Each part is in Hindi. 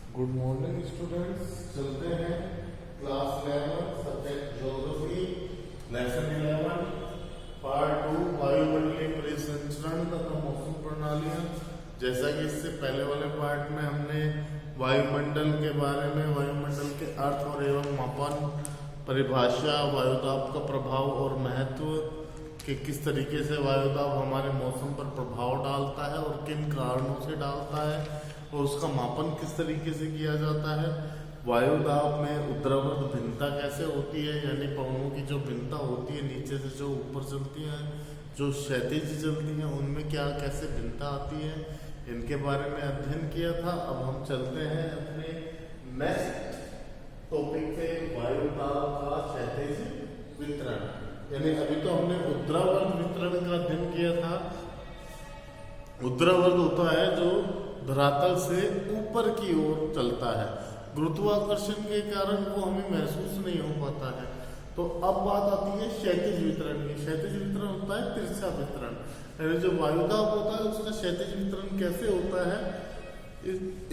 Good morning students. चलते हैं class 11 subject geography lesson 11 part 2 वायुमंडलीय परिसंचरण तथा मौसम प्रणालियां। जैसा कि इससे पहले वाले पार्ट में हमने वायुमंडल के बारे में, वायुमंडल के अर्थ और एवं मापन, परिभाषा, वायुदाब का प्रभाव और महत्व कि किस तरीके से वायुदाब हमारे मौसम पर प्रभाव डालता है और किन कारणों से डालता है और उसका मापन किस तरीके से किया जाता है। वायुदाब में ऊर्ध्वाधर भिन्नता कैसे होती है, यानी पवनों की जो भिन्नता होती है नीचे से जो ऊपर चलती है, जो क्षैतिज चलती हैं, उनमें क्या कैसे भिन्नता आती है, इनके बारे में अध्ययन किया था। अब हम चलते हैं अपने नेक्स्ट टॉपिक पे, वायुदाब का क्षैतिज वितरण। यानी अभी तो हमने ऊर्ध्वाधर वितरण का अध्ययन किया था। ऊर्ध्वाधर होता है जो धरातल से ऊपर की ओर चलता है, गुरुत्वाकर्षण के कारण वो हमें महसूस नहीं हो पाता है। तो अब बात आती है क्षैतिज वितरण की। क्षैतिज वितरण होता है तिरछा वितरण, यानी जो वायुदाब होता है उसका क्षैतिज वितरण कैसे होता है,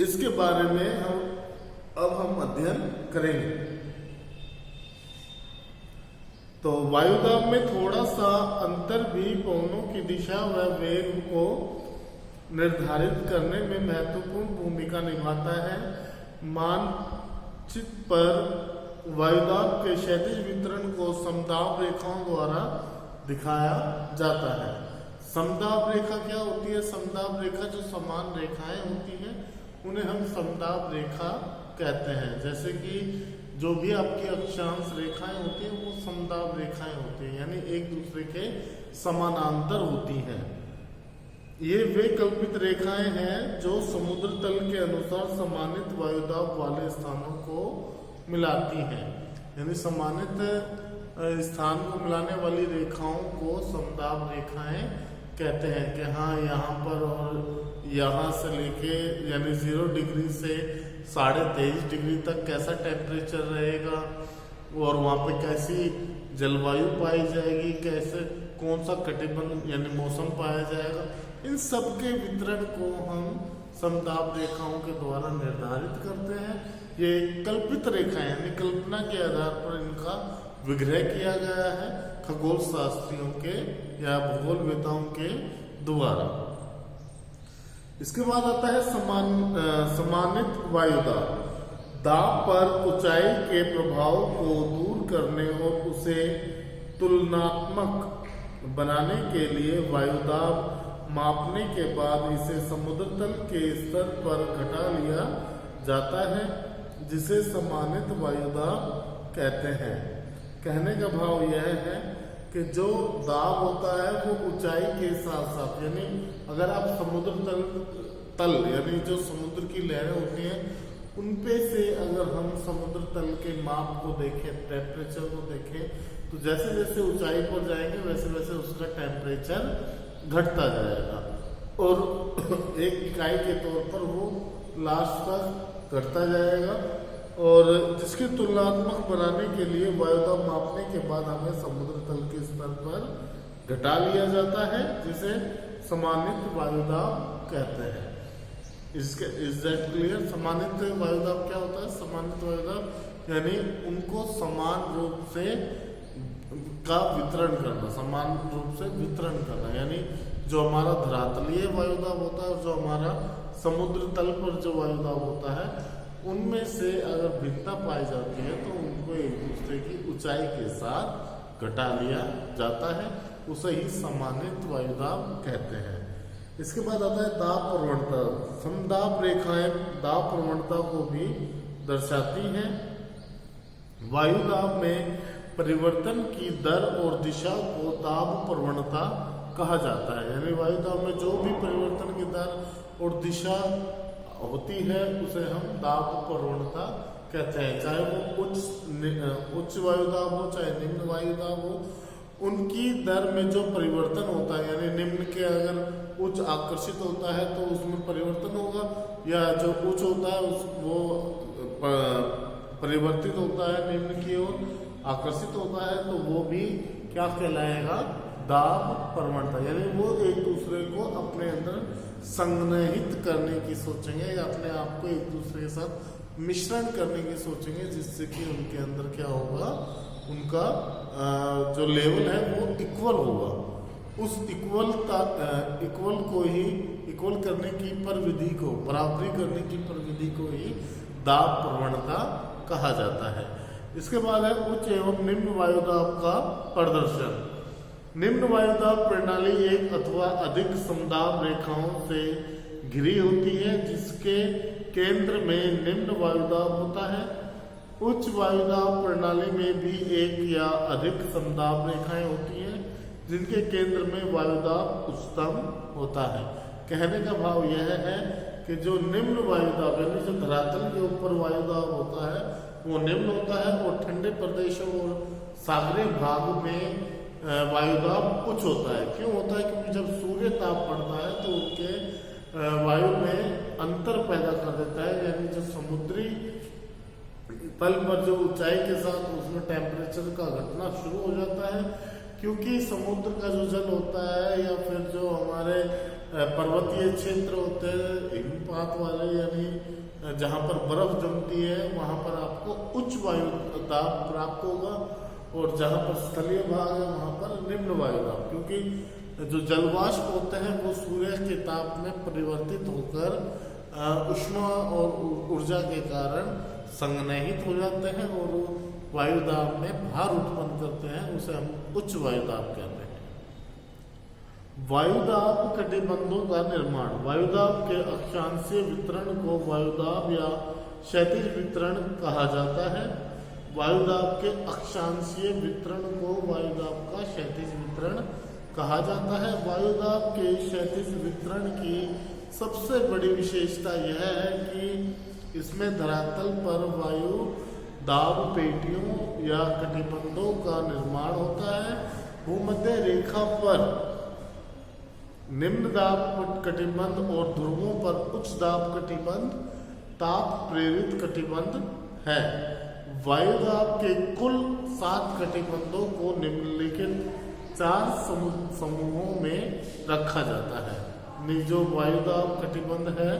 इसके बारे में हम अध्ययन करेंगे। तो वायुदाब में थोड़ा सा अंतर भी पवनों की दिशा व वेग को निर्धारित करने में महत्वपूर्ण भूमिका निभाता है। मानचित्र पर वायुदाब के क्षैतिज वितरण को समदाब रेखाओं द्वारा दिखाया जाता है। समदाब रेखा क्या होती है? समदाब रेखा जो समान रेखाएं होती हैं उन्हें हम समदाब रेखा कहते हैं। जैसे कि जो भी आपकी अक्षांश रेखाएं होती हैं वो समदाब रेखाएं होती हैं, यानी एक दूसरे के समानांतर होती हैं। ये वे कल्पित रेखाएं हैं जो समुद्र तल के अनुसार सम्मानित वायुदाब वाले स्थानों को मिलाती हैं। यानी सम्मानित स्थान को मिलाने वाली रेखाओं को समदाब रेखाएं कहते हैं कि हाँ यहाँ पर और यहाँ से लेके यानी 0 डिग्री से 23.5 डिग्री तक कैसा टेम्परेचर रहेगा और वहाँ पे कैसी जलवायु पाई जाएगी, कैसे कौन सा कटिबंध यानी मौसम पाया जाएगा, इन सब के वितरण को हम समदाब रेखाओं के द्वारा निर्धारित करते हैं। ये कल्पित रेखाएं यानी कल्पना के आधार पर इनका विग्रह किया गया है खगोल शास्त्रियों के या भूगोलवेताओं के द्वारा। इसके बाद आता है सम्मानित वायुदाब। दाब पर ऊंचाई के प्रभाव को दूर करने और उसे तुलनात्मक बनाने के लिए वायुदाब मापने के बाद इसे समुद्र तल के स्तर पर घटा लिया जाता है, जिसे सम्मानित वायुदाब कहते हैं। कहने का भाव यह है कि जो दाब होता है वो ऊंचाई के साथ साथ, यानी अगर आप समुद्र तल यानी जो समुद्र की लहरें होती हैं उन पे से अगर हम समुद्र तल के माप को देखें, टेम्परेचर को देखें, तो जैसे जैसे ऊंचाई पर जाएंगे वैसे वैसे उसका टेम्परेचर घटता जाएगा और एक इकाई के तौर पर वो लास्ट तक घटता जाएगा। और जिसकी तुलनात्मक बनाने के लिए वायुदाब मापने के बाद हमें समुद्र तल के स्तर पर घटा लिया जाता है, जिसे सम्मानित वायुदाब कहते हैं। इसके इज दैट क्लियर? सम्मानित वायुदाब क्या होता है? सम्मानित वायुदाब यानी उनको समान रूप से का वितरण करना, समान रूप से वितरण करना, यानी जो हमारा धरातलीय वायुदाब होता है और जो हमारा समुद्र तल पर जो वायुदाब होता है उनमें से अगर भिन्नता पाई जाती है तो उनको एक दूसरे की ऊंचाई के साथ घटा लिया जाता है, उसे ही सम्मानित वायुदाब कहते हैं। इसके बाद आता है दाब प्रवणता। समदाब रेखाएं दाब प्रवणता को भी दर्शाती हैं। वायुदाब में परिवर्तन की दर और दिशा को दाब प्रवणता कहा जाता है। यानी वायुदाब में जो भी परिवर्तन की दर और दिशा होती है उसे हम दाब प्रवणता कहते हैं। चाहे वो उच्च वायुदाब हो चाहे निम्न वायुदाब हो, उनकी दर में जो परिवर्तन होता है, यानी निम्न के अगर उच्च आकर्षित होता है तो उसमें परिवर्तन होगा, या जो उच्च होता है वो परिवर्तित होता है निम्न की ओर आकर्षित होता है, तो वो भी क्या कहलाएगा? दाब प्रवणता। यानी वो एक दूसरे को अपने अंदर संग्रहित करने की सोचेंगे या अपने आप को एक दूसरे के साथ मिश्रण करने की सोचेंगे, जिससे कि उनके अंदर क्या होगा, उनका जो लेवल है वो इक्वल होगा। उस इक्वल को ही इक्वल करने की प्रविधि को, बराबरी करने की प्रविधि को ही दाब प्रवणता कहा जाता है। इसके बाद है उच्च एवं निम्न वायुदाब का प्रदर्शन। निम्न वायुदाब प्रणाली एक अथवा अधिक समदाब रेखाओं से घिरी होती है, जिसके केंद्र में निम्न वायुदाब होता है। उच्च वायुदाब प्रणाली में भी एक या अधिक समदाब रेखाएं होती हैं, जिनके केंद्र में वायुदाब उच्चतम होता है। कहने का भाव यह है कि जो निम्न वायुदाब यानी जो धरातल के ऊपर वायुदाब होता है वो निम्न होता है, और ठंडे प्रदेशों और सागरीय भाग में वायुदाब उच्च होता है। क्यों होता है? क्योंकि जब सूर्य ताप पड़ता है तो उनके वायु में अंतर पैदा कर देता है, यानी जो समुद्री तल पर जो ऊंचाई के साथ उसमें टेम्परेचर का घटना शुरू हो जाता है, क्योंकि समुद्र का जो जल होता है या फिर जो हमारे पर्वतीय क्षेत्र होते हैं हिमपात वाले, यानी जहाँ पर बर्फ जमती है वहाँ पर आपको उच्च वायु दाब प्राप्त होगा, और जहाँ पर स्थलीय भाग है वहाँ पर निम्न वायुदाब, क्योंकि जो जलवाष्प होते हैं वो सूर्य के ताप में परिवर्तित होकर ऊष्मा और ऊर्जा के कारण संग्रहित हो जाते हैं और वायुदाब में भार उत्पन्न करते हैं, उसे हम उच्च वायुदाब कहते हैं। वायुदाब कटिबंधों का निर्माण। वायुदाब के अक्षांशीय वितरण को वायुदाब या क्षैतिज वितरण कहा जाता है। वायुदाब के अक्षांशीय वितरण को वायुदाब का क्षैतिज वितरण कहा जाता है। वायुदाब के क्षैतिज वितरण की सबसे बड़ी विशेषता यह है कि इसमें धरातल पर वायु दाब पेटियों या कटिबंधों का निर्माण होता है। भूमध्य रेखा पर निम्न दाब कटिबंध और ध्रुवों पर उच्च दाब कटिबंध ताप प्रेरित कटिबंध है। वायुदाब के कुल 7 कटिबंधों को निम्नलिखित 4 समूहों में रखा जाता है। जो वायुदाब कटिबंध है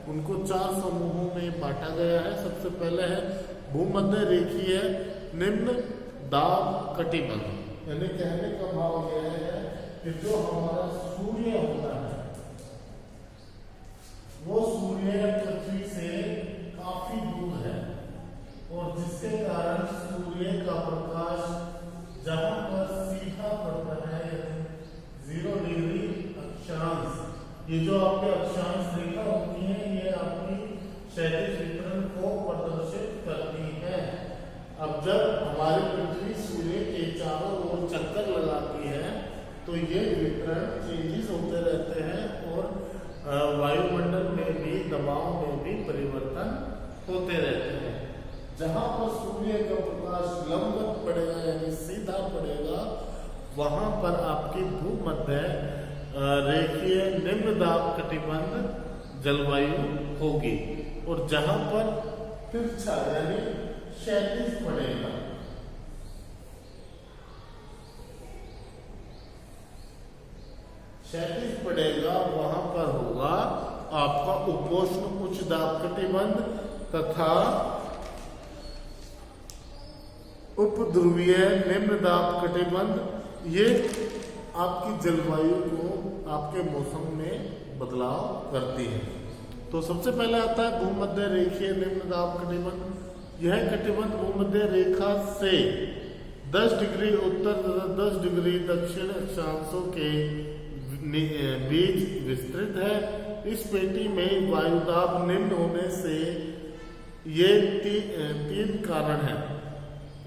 उनको 4 समूहों में बांटा गया है। सबसे पहले है भूमध्य रेखीय निम्न दाब कटिबंध, यानी कहने का भाव यह है कि जो हमारा सूर्य होता है वो सूर्य पृथ्वी से काफी दूर है, और जिसके कारण सूर्य का प्रकाश जहां पर सीधा पड़ता है 0 डिग्री अक्षांश, ये जो आपके अक्षांश रेखा होती है ये आपकी क्षैतिज वितरण को प्रदर्शित करती है। अब जब हमारी पृथ्वी सूर्य के चारों ओर चक्कर लगाती है तो ये वितरण चेंजेस होते रहते हैं और वायुमंडल में भी दबाव में भी परिवर्तन होते रहते हैं। जहां पर सूर्य का प्रकाश लंबवत पड़ेगा यानी सीधा पड़ेगा वहां पर आपकी भूमध्य रेखीय निम्न दाब कटिबंध जलवायु होगी, और जहां पर तिरछा यानी क्षैतिज पड़ेगा वहां पर होगा आपका उपोष्ण उच्च दाब कटिबंध तथा उपध्रुवीय निम्न दाब कटिबंध। ये आपकी जलवायु को आपके मौसम में बदलाव करती है। तो सबसे पहले आता है भूमध्य रेखीय निम्न दाब कटिबंध। यह कटिबंध भूमध्य रेखा से 10 डिग्री उत्तर तथा 10 डिग्री दक्षिण अक्षांशों के बीच विस्तृत है। इस पेटी में वायुदाब निम्न होने से ये 3 कारण हैं,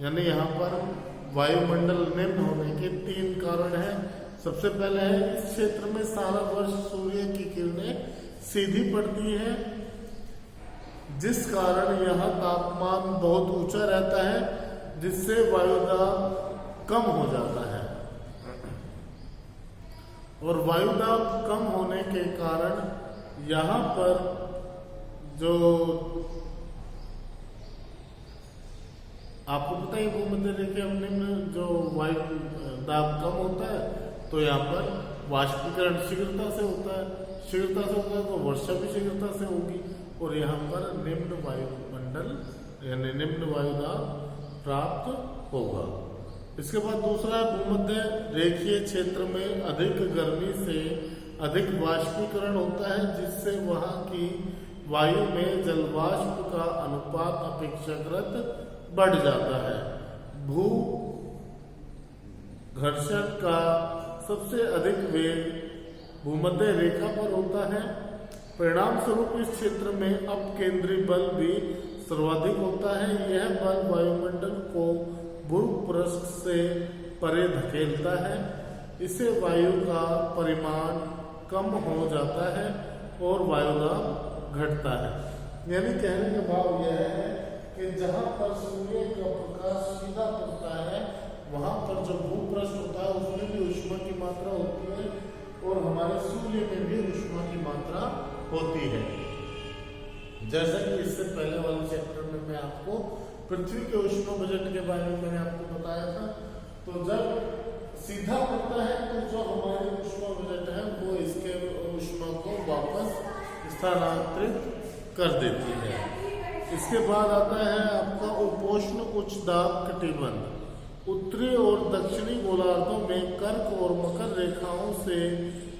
यानी यहाँ पर वायुमंडल निम्न होने के 3 कारण हैं। सबसे पहले है इस क्षेत्र में सारा वर्ष सूर्य की किरणें सीधी पड़ती है, जिस कारण यहाँ तापमान बहुत ऊंचा रहता है, जिससे वायुदाब कम हो जाता है। और वायुदाब कम होने के कारण यहाँ पर जो आपको पता है भूमध्य रेखा निम्न जो वायु दाब कम होता है तो यहाँ पर वाष्पीकरण शीघ्रता से होता है। शीघ्रता से होता है तो वर्षा भी शीघ्रता से होगी, और यहाँ पर निम्न वायुमंडल यानी निम्न वायुदाब प्राप्त होगा। इसके बाद दूसरा है भूमध्य रेखीय क्षेत्र में अधिक गर्मी से अधिक वाष्पीकरण होता है, जिससे वहां की वायु में जलवाष्प का अनुपात अपेक्षाकृत बढ़ जाता है। भू घर्षण का सबसे अधिक वेग भूमध्य रेखा पर होता है। परिणाम स्वरूप इस क्षेत्र में अपकेंद्री बल भी सर्वाधिक होता है। यह बल वायुमंडल को भूपृष्ठ से परे धकेलता है। इससे वायु का परिमाण कम हो जाता है और वायुदाब घटता है। यानी कहने का भाव यह है कि जहां पर सूर्य का प्रकाश सीधा पड़ता है वहां पर जो भूपृष्ठ होता है उसमें भी ऊष्मा की मात्रा होती है और हमारे सूर्य में भी ऊष्मा की मात्रा होती है। जैसा कि इससे पहले वाले चैप्टर में मैं आपको पृथ्वी के ऊष्मा बजट के बारे में मैंने आपको बताया था। तो जब सीधा पड़ता है तो जो हमारी ऊष्मा बजट है वो इसके ऊष्मा को वापस स्थानांतरित कर देती है। इसके बाद आता है आपका उपोष्ण उच्च दाब कटिबंध। उत्तरी और दक्षिणी गोलार्धों में कर्क और मकर रेखाओं से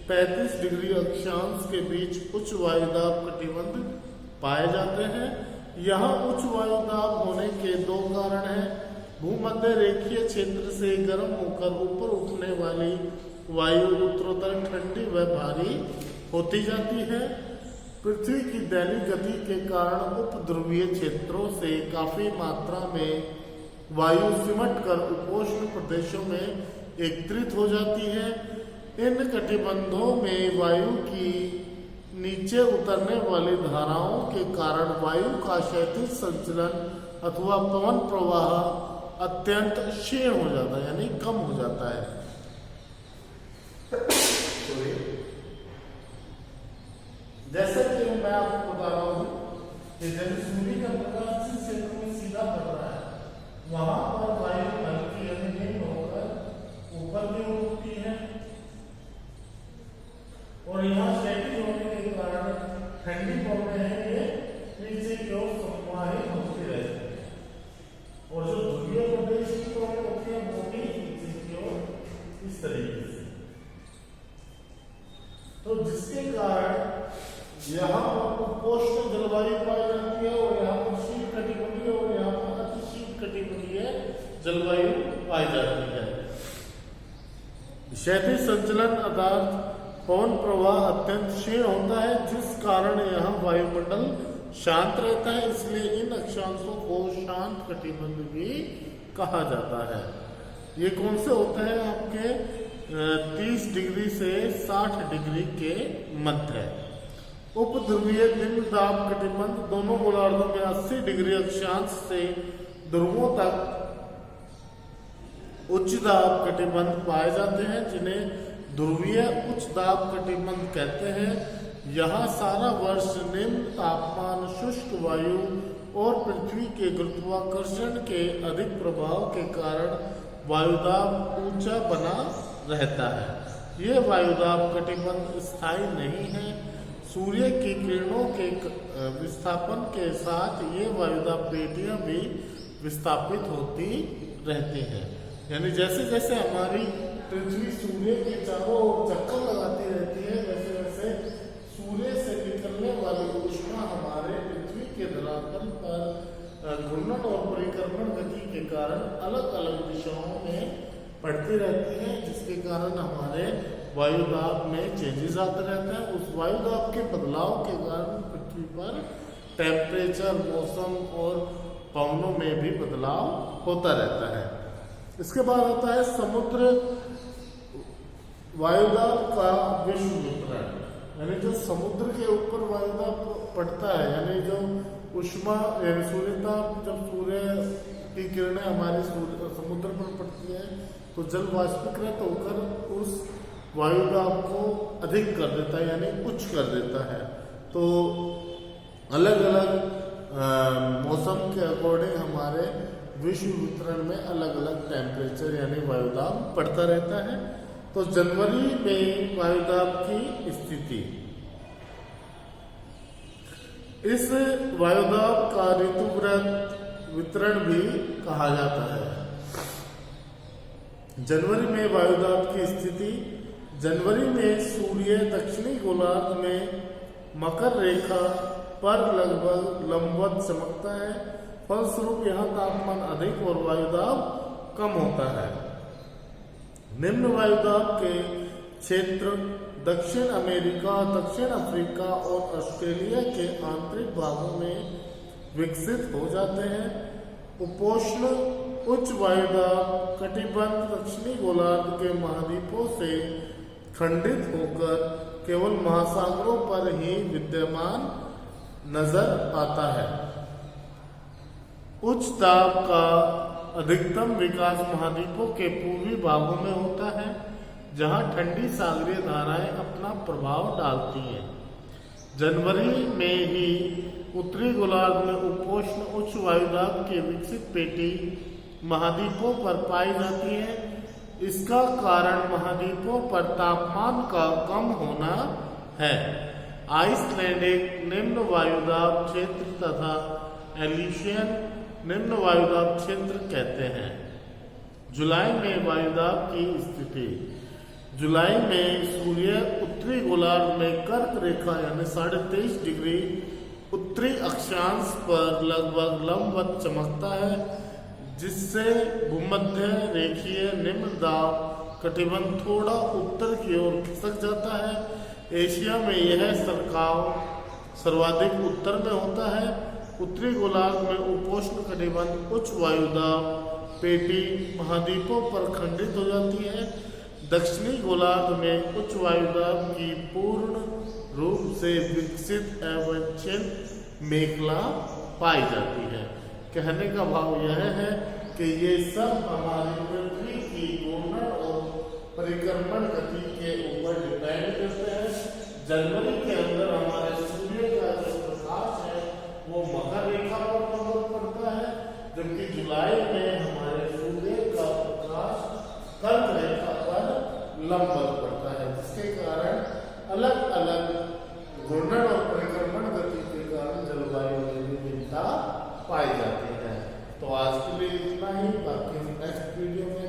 35 डिग्री अक्षांश के बीच उच्च वायुदाब कटिबंध पाए जाते हैं। यहाँ उच्च वायुदाब होने के दो कारण हैं। भूमध्य रेखीय क्षेत्र से गर्म होकर ऊपर उठने वाली वायु उत्तरोत्तर ठंडी व भारी होती जाती है। पृथ्वी की दैनिक गति के कारण उपध्रुवीय क्षेत्रों से काफी मात्रा में वायु सिमट कर उपोष्ण प्रदेशों में एकत्रित हो जाती है। इन कटिबंधों में वायु की नीचे उतरने वाली धाराओं के कारण वायु का क्षैतिज संचलन अथवा पवन प्रवाह अत्यंत क्षीण हो जाता है, यानी कम हो जाता है। जैसा कि मैं आपको बता रहा हूं कि जब सूर्य का प्रकाश जिस क्षेत्र में सीधा पड़ रहा है वहां पर वायु हल्की यानी निम्न होकर ऊपर की ओर उठती है और यहाँ क्षैतिज होने के कारण ठंडी पवनें हैं ये नीचे की ओर समाहित होती रहती है और जो ध्रुवीय प्रदेश की पवनें होती है वो भी नीचे की ओर इस तरीके से। तो जिसके कारण यहाँ पर उपोष्ण जलवायु पाई जाती है और यहाँ पर शीत कटिबंधीय और यहाँ पर अतिशीत कटिबंधीय जलवायु पाई जाती है। क्षैतिज संचलन अर्थात पवन प्रवाह अत्यंत क्षीण होता है, जिस कारण यहाँ वायुमंडल शांत रहता है। इसलिए इन अक्षांशों को शांत कटिबंध भी कहा जाता है। ये कौन से होते हैं आपके 30 डिग्री से 60 डिग्री के मध्य। उपध्रुवीय निम्न दाब कटिबंध दोनों गोलार्धों में 80 डिग्री अक्षांश से ध्रुवों तक उच्च दाब कटिबंध पाए जाते हैं, जिन्हें ध्रुवीय उच्च दाब कटिबंध कहते हैं। यहाँ सारा वर्ष निम्न तापमान, शुष्क वायु और पृथ्वी के गुरुत्वाकर्षण के अधिक प्रभाव के कारण वायुदाब ऊंचा बना रहता है। ये वायुदाब कटिबंध स्थायी नहीं है। सूर्य की किरणों के विस्थापन के साथ ये वायुदाब पेटियां भी विस्थापित होती रहती हैं। यानी जैसे जैसे हमारी पृथ्वी सूर्य के चारों ओर चक्कर लगाती रहती है वैसे वैसे सूर्य से निकलने वाली ऊष्मा हमारे पृथ्वी के धरातल पर घूर्णन और परिक्रमण गति के कारण अलग अलग दिशाओं में पड़ती रहती है, जिसके कारण हमारे वायुदाब में चेंजेस आते रहते हैं। उस वायुदाब के बदलाव के कारण पृथ्वी पर टेम्परेचर, मौसम और पवनों में भी बदलाव होता रहता है। इसके बाद आता है समुद्र वायुदाब का विश्व वितरण। यानी जो समुद्र के ऊपर वायुदाब पड़ता है, यानी जो उष्मा यानी सूर्यताप, जब सूर्य की किरणें हमारे समुद्र पर पड़ती है तो जल वाष्पीकृत होकर उस वायुदाब को अधिक कर देता है, यानी उच्च कर देता है। तो अलग अलग मौसम के अकॉर्डिंग हमारे विश्व वितरण में अलग अलग टेम्परेचर यानी वायुदाब पड़ता रहता है। तो जनवरी में वायुदाब की स्थिति इस वायुदाब का ऋतु वितरण भी कहा जाता है। जनवरी में वायुदाब की स्थिति। जनवरी में सूर्य दक्षिणी गोलार्ध में मकर रेखा पर लगभग लंबवत चमकता है। फलस्वरूप यहाँ तापमान अधिक और वायुदाब कम होता है। निम्न वायुदाब के क्षेत्र दक्षिण अमेरिका, दक्षिण अफ्रीका और ऑस्ट्रेलिया के आंतरिक भागों में विकसित हो जाते हैं। उपोष्ण उच्च वायुदाब कटिबंध दक्षिणी गोलार्ध के महाद्वीपों से खंडित होकर केवल महासागरों पर ही विद्यमान नजर आता है। उच्च दाब का अधिकतम विकास महाद्वीपों के पूर्वी भागों में होता है, जहां ठंडी सागरीय धाराएं अपना प्रभाव डालती हैं। जनवरी में ही उत्तरी गोलार्ध में उपोष्ण उच्च वायुदाब की विकसित पेटी महाद्वीपों पर पाई जाती है। इसका कारण महाद्वीपों पर तापमान का कम होना है। आइसलैंडिक निम्न वायुदाब क्षेत्र तथा एलिशियन निम्न वायुदाब क्षेत्र कहते हैं। जुलाई में वायुदाब की स्थिति। जुलाई में सूर्य उत्तरी गोलार्ध में कर्क रेखा यानी 23.5 डिग्री उत्तरी अक्षांश पर लगभग लंबवत चमकता है, जिससे भूमध्य रेखीय निम्न दाब कटिबंध थोड़ा उत्तर की ओर खिसक जाता है। एशिया में यह सरकाव सर्वाधिक उत्तर में होता है। उत्तरी गोलार्ध में उपोष्ण कटिबंध उच्च वायुदाब पेटी महाद्वीपों पर खंडित हो जाती है। दक्षिणी गोलार्ध में उच्च वायुदाब की पूर्ण रूप से विकसित एवं चिन्ह मेखला पाई जाती है। कहने का भाव यह है कि ये सब हमारी पृथ्वी की घूर्णन और परिक्रमण गति के ऊपर डिपेंड करते हैं। जनवरी के अंदर हमारे सूर्य का जो प्रकाश है वो मकर रेखा पर लंबवत पड़ता है, जबकि जुलाई में हमारे सूर्य का प्रकाश कर्क रेखा पर लंबवत पड़ता है, जिसके कारण अलग अलग घूर्णन और परिक्रमण गति के कारण जलवायु में विभिन्नता पाई जाती है। तो आज के लिए इतना ही, बाकी नेक्स्ट वीडियो में